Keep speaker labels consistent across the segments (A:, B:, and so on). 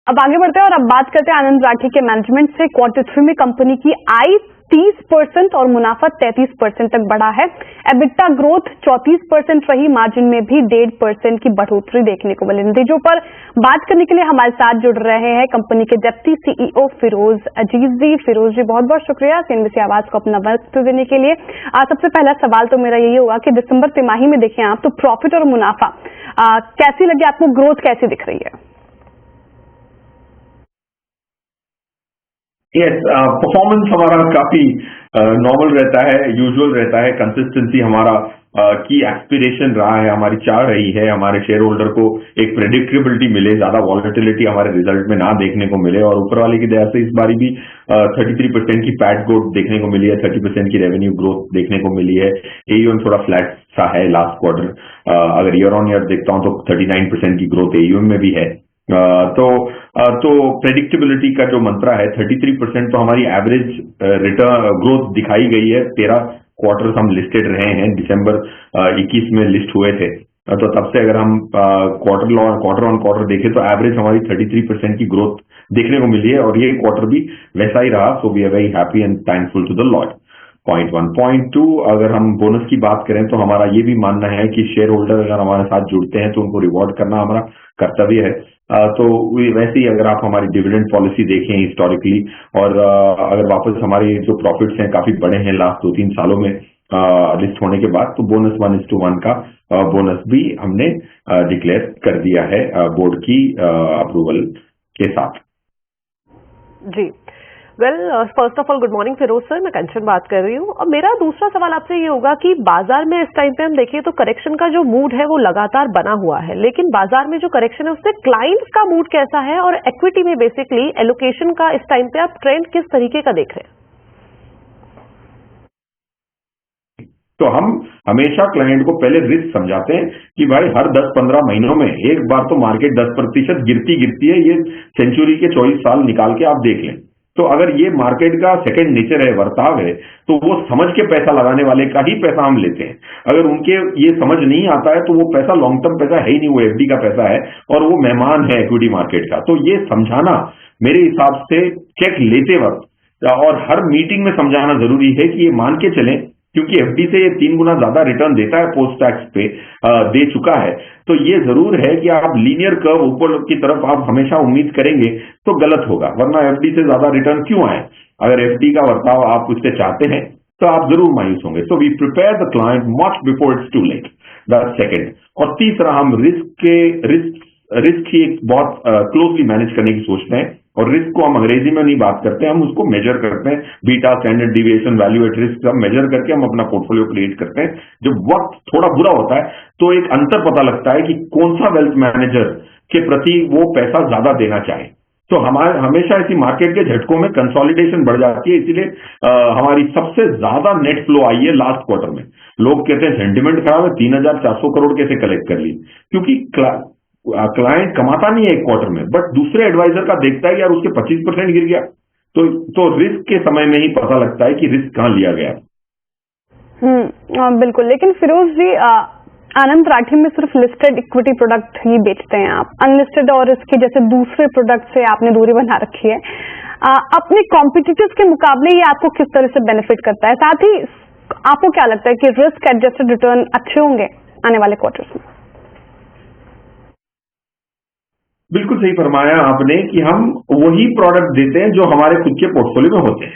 A: अब आगे बढ़ते हैं और अब बात करते हैं आनंद राठी के मैनेजमेंट से। Q3 में कंपनी की आय 30% और मुनाफा 33% तक बढ़ा है। एबिटा ग्रोथ 34% रही, मार्जिन में भी 1.5% की बढ़ोतरी देखने को मिली। नतीजों पर बात करने के लिए हमारे साथ जुड़ रहे हैं कंपनी के डिप्टी CEO फिरोज अजीज जी। फिरोज जी, बहुत बहुत शुक्रिया CNBC आवाज को अपना वक्त देने के लिए। सबसे पहला सवाल तो मेरा यही होगा कि दिसंबर तिमाही में देखें आप तो प्रॉफिट और मुनाफा कैसी लगी आपको, ग्रोथ कैसी दिख रही है?
B: यस, परफॉर्मेंस हमारा काफी नॉर्मल रहता है, यूजुअल रहता है। कंसिस्टेंसी हमारा की एस्पिरेशन रहा है, हमारी चाह रही है हमारे शेयर होल्डर को एक प्रेडिक्टेबिलिटी मिले, ज्यादा वॉलेटिलिटी हमारे रिजल्ट में ना देखने को मिले। और ऊपर वाले की दया से इस बारी भी 33% की पैट ग्रोथ देखने को मिली है, 30% की रेवेन्यू ग्रोथ देखने को मिली है। AUM थोड़ा फ्लैट सा है लास्ट क्वार्टर, अगर ईयर ऑन ईयर देखता हूं तो 39% की ग्रोथ AUM में भी है। तो प्रेडिक्टेबिलिटी का जो मंत्रा है 33% तो हमारी एवरेज रिटर्न ग्रोथ दिखाई गई है। 13 क्वार्टर्स हम लिस्टेड रहे हैं, दिसंबर 21 में लिस्ट हुए थे, तो तब से अगर हम क्वार्टर ऑन क्वार्टर देखें तो एवरेज हमारी 33% की ग्रोथ देखने को मिली है और ये क्वार्टर भी वैसा ही रहा। So we are very happy and thankful to the lord. Point 1। Point 2, अगर हम बोनस की बात करें तो हमारा ये भी मानना है कि शेयर होल्डर अगर हमारे साथ जुड़ते हैं तो उनको रिवॉर्ड करना हमारा कर्तव्य है। तो वैसे ही अगर आप हमारी डिविडेंड पॉलिसी देखें हिस्टोरिकली और अगर वापस हमारे जो प्रॉफिट्स हैं काफी बड़े हैं लास्ट 2-3 सालों में लिस्ट होने के बाद, तो बोनस 1:1 का बोनस भी हमने डिक्लेयर कर दिया है बोर्ड की अप्रूवल के साथ।
C: जी well, first of all good morning Firoz sir, मैं कंचन बात कर रही हूँ। और मेरा दूसरा सवाल आपसे ये होगा कि बाजार में इस टाइम पे हम देखिए तो करेक्शन का जो मूड है वो लगातार बना हुआ है, लेकिन बाजार में जो करेक्शन है उससे क्लाइंट्स का मूड कैसा है और इक्विटी में बेसिकली एलोकेशन का इस टाइम पे आप ट्रेंड किस तरीके का देख रहे हैं?
B: तो हम हमेशा क्लाइंट को पहले रिस्क समझाते हैं कि भाई हर 10-15 महीनों में एक बार तो मार्केट 10% गिरती है। ये सेंचुरी के 24 साल निकाल के आप देख लें। तो अगर ये मार्केट का सेकंड नेचर है, वर्ताव है, तो वो समझ के पैसा लगाने वाले का ही पैसा हम लेते हैं। अगर उनके ये समझ नहीं आता है तो वो पैसा लॉन्ग टर्म पैसा है ही नहीं, वो FD का पैसा है और वो मेहमान है इक्विटी मार्केट का। तो ये समझाना मेरे हिसाब से चेक लेते वक्त और हर मीटिंग में समझाना जरूरी है कि ये मान के चलें, क्योंकि FD से ये 3 गुना ज्यादा रिटर्न देता है, पोस्ट टैक्स पे दे चुका है। तो ये जरूर है कि आप लीनियर कर्व ऊपर की तरफ आप हमेशा उम्मीद करेंगे तो गलत होगा, वरना FD से ज्यादा रिटर्न क्यों आए? अगर FD का बर्ताव आप उससे चाहते हैं तो आप जरूर मायूस होंगे। So we prepare the client much before it's too late, that's second. और तीसरा, हम रिस्क ही एक बहुत क्लोजली मैनेज करने की सोचते हैं। और रिस्क को हम अंग्रेजी में नहीं बात करते हैं, हम उसको मेजर करते हैं। Beta, standard deviation, value at risk सब मेजर करके हम अपना पोर्टफोलियो क्रिएट करते हैं। जब वक्त थोड़ा बुरा होता है तो एक अंतर पता लगता है कि कौन सा वेल्थ मैनेजर के प्रति वो पैसा ज्यादा देना चाहे। तो हमारे हमेशा ऐसी मार्केट के झटकों में कंसोलिडेशन बढ़ जाती है, इसीलिए हमारी सबसे ज्यादा नेट फ्लो आई है लास्ट क्वार्टर में। लोग कहते हैं सेंटिमेंट खराब है, 3,400 करोड़ कैसे कलेक्ट कर ली, क्योंकि क्लाइंट कमाता नहीं है एक क्वार्टर में, बट दूसरे एडवाइजर का देखता है कि यार उसके 25% गिर गया। तो रिस्क के समय में ही पता लगता है कि रिस्क कहां लिया गया।
A: बिल्कुल। लेकिन फिरोज जी, आनंद राठी में सिर्फ लिस्टेड इक्विटी प्रोडक्ट ही बेचते हैं आप, अनलिस्टेड और इसकी जैसे दूसरे प्रोडक्ट से आपने दूरी बना रखी है। अपने कॉम्पिटिटर्स के मुकाबले ये आपको किस तरह से बेनिफिट करता है? साथ ही आपको क्या लगता है कि रिस्क एडजस्टेड रिटर्न अच्छे होंगे आने वाले क्वार्टर्स में?
B: बिल्कुल सही फरमाया आपने कि हम वही प्रोडक्ट देते हैं जो हमारे खुद के पोर्टफोलियो में होते हैं।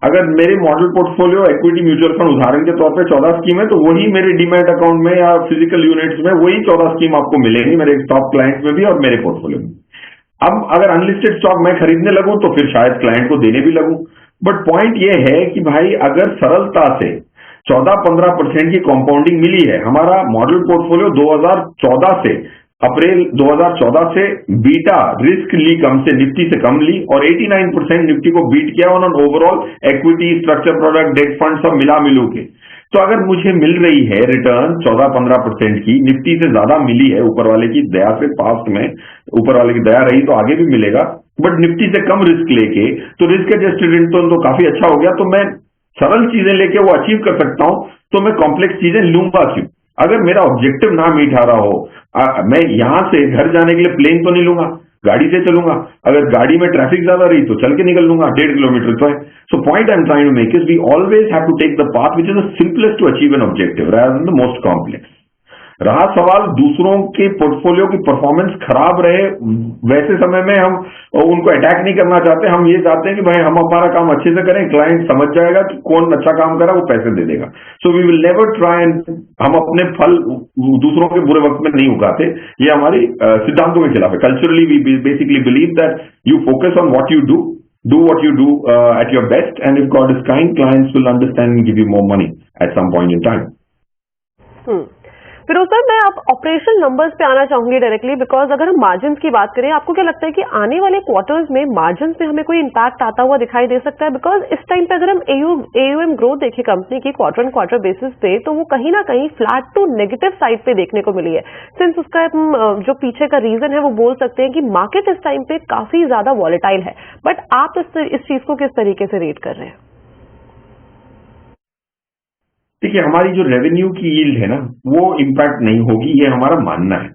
B: अगर मेरे model portfolio equity mutual fund उदाहरण के तौर पे 14 स्कीम है, तो वही मेरे डीमैट अकाउंट में या फिजिकल यूनिट्स में वही 14 स्कीम आपको मिलेंगी, मेरे टॉप क्लाइंट्स में भी और मेरे पोर्टफोलियो में। अब अगर अनलिस्टेड स्टॉक मैं खरीदने लगूं तो फिर शायद क्लाइंट को देने भी लगूं। बट पॉइंट ये है कि भाई अगर सरलता से 14-15% की कंपाउंडिंग मिली है, हमारा मॉडल पोर्टफोलियो 2014 से अप्रैल 2014 से बीटा रिस्क ली कम से निफ्टी से कम ली और 89% निफ्टी को बीट किया on overall equity, structure product, debt fund सब मिलू के। तो अगर मुझे मिल रही है रिटर्न 14-15% की, निफ्टी से ज्यादा मिली है ऊपर वाले की दया से, पास्ट में ऊपर वाले की दया रही तो आगे भी मिलेगा, बट निफ्टी से कम रिस्क लेके तो रिस्क एडजस्टेड रिटर्न तो काफी अच्छा हो गया। तो मैं सरल चीजें लेके वो अचीव कर सकता हूं, तो मैं कॉम्प्लेक्स चीजें लूंगा क्यों? अगर मेरा ऑब्जेक्टिव ना मीट आ रहा हो, मैं यहां से घर जाने के लिए प्लेन तो नहीं लूंगा, गाड़ी से चलूंगा, अगर गाड़ी में ट्रैफिक ज्यादा रही तो चल के निकल लूंगा, 1.5 किलोमीटर तो है। So point I am trying to make is we always have to take the path which is the simplest to achieve an objective rather than the most complex. रहा सवाल दूसरों के पोर्टफोलियो की परफॉर्मेंस खराब रहे, वैसे समय में हम उनको अटैक नहीं करना चाहते, हम ये चाहते हैं कि भाई हम हमारा काम अच्छे से करें, क्लाइंट समझ जाएगा कि कौन अच्छा काम करा, वो पैसे दे देगा। So we will never try and हम अपने फल दूसरों के बुरे वक्त में नहीं उगाते, ये हमारी सिद्धांतों के खिलाफ है। Culturally we basically believe that you focus on what you do what you do at your best, and if God is kind, clients will understand and give you more money at some point in time.
C: Firoz sir, मैं अब operational numbers पे आना चाहूंगी directly, because अगर हम margins की बात करें, आपको क्या लगता है कि आने वाले क्वार्टर्स में मार्जिन्स में हमें कोई इम्पैक्ट आता हुआ दिखाई दे सकता है? बिकॉज इस टाइम पे अगर हम AUM ग्रोथ देखें कंपनी की क्वार्टर ऑन क्वार्टर बेसिस पे, तो वो कहीं ना कहीं फ्लैट टू नेगेटिव साइड पे देखने को मिली है। सिंस उसका जो पीछे का रीजन है वो बोल सकते हैं कि मार्केट इस टाइम पे काफी ज्यादा वॉलेटाइल है, बट आप इस चीज को किस तरीके से रेट कर रहे हैं?
B: देखिए, हमारी जो रेवेन्यू की यील्ड है ना, वो इम्पैक्ट नहीं होगी, ये हमारा मानना है,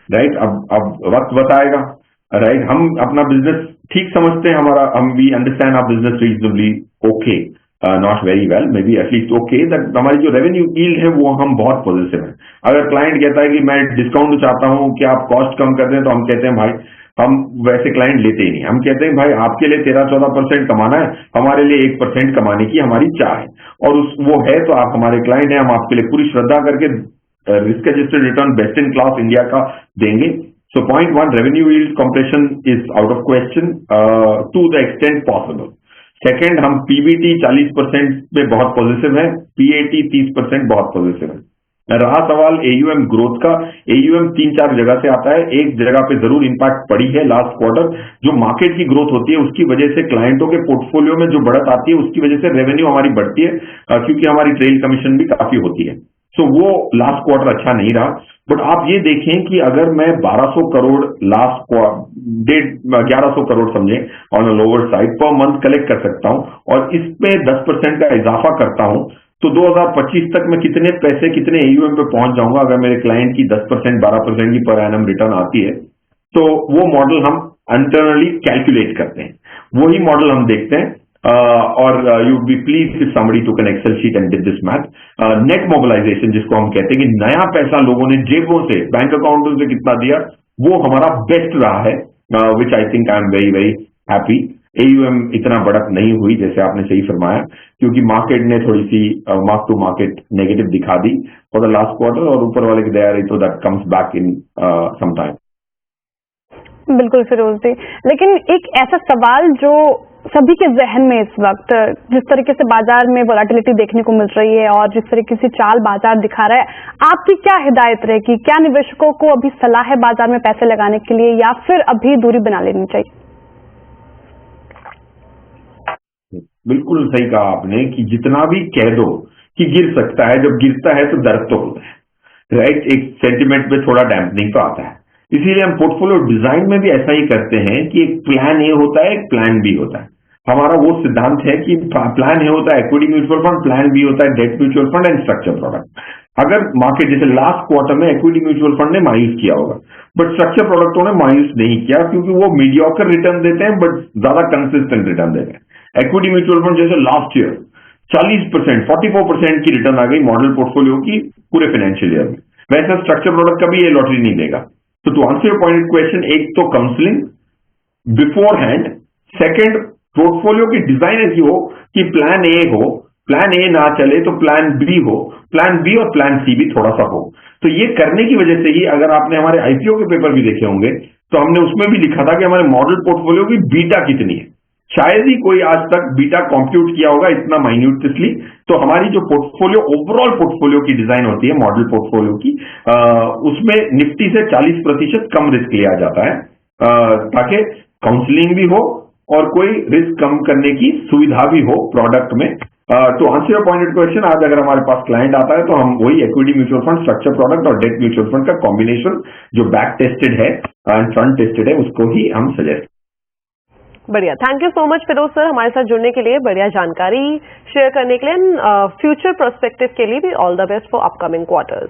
B: राइट। अब वक्त बताएगा, राइट। हम अपना बिजनेस ठीक समझते हैं, हम we understand our business reasonably okay, not very well, maybe at least okay, that हमारी जो रेवेन्यू यील्ड है वो हम बहुत पॉजिटिव है। अगर क्लाइंट कहता है कि मैं डिस्काउंट चाहता हूं कि आप कॉस्ट कम कर दें, तो हम कहते हैं भाई हम वैसे क्लाइंट लेते ही नहीं, हम कहते हैं भाई आपके लिए 13-14% कमाना है, हमारे लिए 1% कमाने की हमारी चाह है, और वो है तो आप हमारे क्लाइंट हैं, हम आपके लिए पूरी श्रद्धा करके risk adjusted return best in class India का देंगे। So point 1, revenue yield compression is out of question to the extent possible. Second, हम पीबीटी 40% पे बहुत पॉजिटिव है, पीएटी 30% बहुत पॉजिटिव है। रहा सवाल AUM ग्रोथ का, AUM 3-4 जगह से आता है, एक जगह पे जरूर इंपैक्ट पड़ी है लास्ट क्वार्टर, जो मार्केट की ग्रोथ होती है उसकी वजह से क्लाइंटों के पोर्टफोलियो में जो बढ़त आती है उसकी वजह से रेवेन्यू हमारी बढ़ती है, क्योंकि हमारी ट्रेल कमीशन भी काफी होती है। सो वो लास्ट क्वार्टर अच्छा नहीं रहा, बट आप ये देखें कि अगर मैं 1200 करोड़ लास्ट 1100 करोड़ समझे on a lower side per month collect कर सकता हूं, और इसमें 10% का इजाफा करता हूं, तो 2025 तक मैं कितने पैसे कितने AUM पे पहुंच जाऊंगा अगर मेरे क्लाइंट की 10% 12% की पर एनम रिटर्न आती है। तो वो मॉडल हम इंटरनली कैलकुलेट करते हैं, वही मॉडल हम देखते हैं, और you be please if somebody took an Excel sheet and did this math. Net mobilisation जिसको हम कहते हैं कि नया पैसा लोगों ने जेबों से बैंक अकाउंटों से कितना दिया, वो हमारा बेस्ट रहा है, which I think I am very very happy. AUM इतना बढ़त नहीं हुई जैसे आपने सही फरमाया, क्योंकि मार्केट ने थोड़ी सी मार्क टू मार्केट नेगेटिव दिखा दी फॉर द लास्ट क्वार्टर, और ऊपर वाले की दया रही तो that comes back in some time.
A: बिल्कुल फिरोज जी, लेकिन एक ऐसा सवाल जो सभी के जहन में इस वक्त, जिस तरीके से बाजार में वोलेटिलिटी देखने को मिल रही है और जिस तरीके से चाल बाजार दिखा रहा है, आपकी क्या हिदायत रहेगी? क्या निवेशकों को अभी सलाह है बाजार में पैसे लगाने के लिए, या फिर अभी दूरी बना लेनी चाहिए?
B: बिल्कुल सही कहा आपने कि जितना भी कह दो कि गिर सकता है, जब गिरता है तो दर्द तो होता है, राइट। एक सेंटिमेंट पे थोड़ा डैम्पनिंग तो आता है, इसीलिए हम पोर्टफोलियो डिजाइन में भी ऐसा ही करते हैं कि एक प्लान ए होता है, एक प्लान बी होता है। हमारा वो सिद्धांत है कि प्लान ए होता है equity mutual fund, plan B होता है debt mutual fund and structure product. अगर मार्केट जैसे लास्ट क्वार्टर में इक्विटी म्यूचुअल फंड ने मायूस किया होगा, बट स्ट्रक्चर प्रोडक्टों ने मायूस नहीं किया, क्योंकि वो मीडियोकर रिटर्न देते हैं बट ज्यादा कंसिस्टेंट रिटर्न देते हैं। इक्विटी म्यूचुअल फंड जैसे लास्ट ईयर 40%, 44% की रिटर्न आ गई मॉडल पोर्टफोलियो की पूरे फाइनेंशियल ईयर में, वैसे स्ट्रक्चर प्रोडक्ट कभी ये लॉटरी नहीं देगा। तो to answer your point question, एक तो counselling beforehand, second portfolio की डिजाइन ऐसी हो कि प्लान ए हो, प्लान ए ना चले तो प्लान बी हो, प्लान बी और प्लान सी भी थोड़ा सा हो। तो ये करने की वजह से ही, अगर आपने हमारे IPO के पेपर भी देखे होंगे तो हमने उसमें भी लिखा था कि हमारे मॉडल पोर्टफोलियो की बीटा कितनी है, शायद ही कोई आज तक बीटा कंप्यूट किया होगा इतना माइन्यूटली। तो हमारी जो पोर्टफोलियो ओवरऑल पोर्टफोलियो की डिजाइन होती है मॉडल पोर्टफोलियो की, उसमें निफ्टी से 40% कम रिस्क लिया जाता है, ताकि काउंसलिंग भी हो और कोई रिस्क कम करने की सुविधा भी हो प्रोडक्ट में। तो आंसर योर पॉइंटेड क्वेश्चन, आज अगर हमारे पास क्लाइंट आता है तो हम वही equity mutual fund, structure product और डेट म्यूचुअल फंड का कॉम्बिनेशन जो बैक टेस्टेड है एंड फ्रंट टेस्टेड है उसको ही हम सजेस्ट।
C: बढ़िया, thank you so much Firoz sir हमारे साथ जुड़ने के लिए, बढ़िया जानकारी शेयर करने के लिए, फ्यूचर पर्सपेक्टिव के लिए भी all the best for upcoming quarters.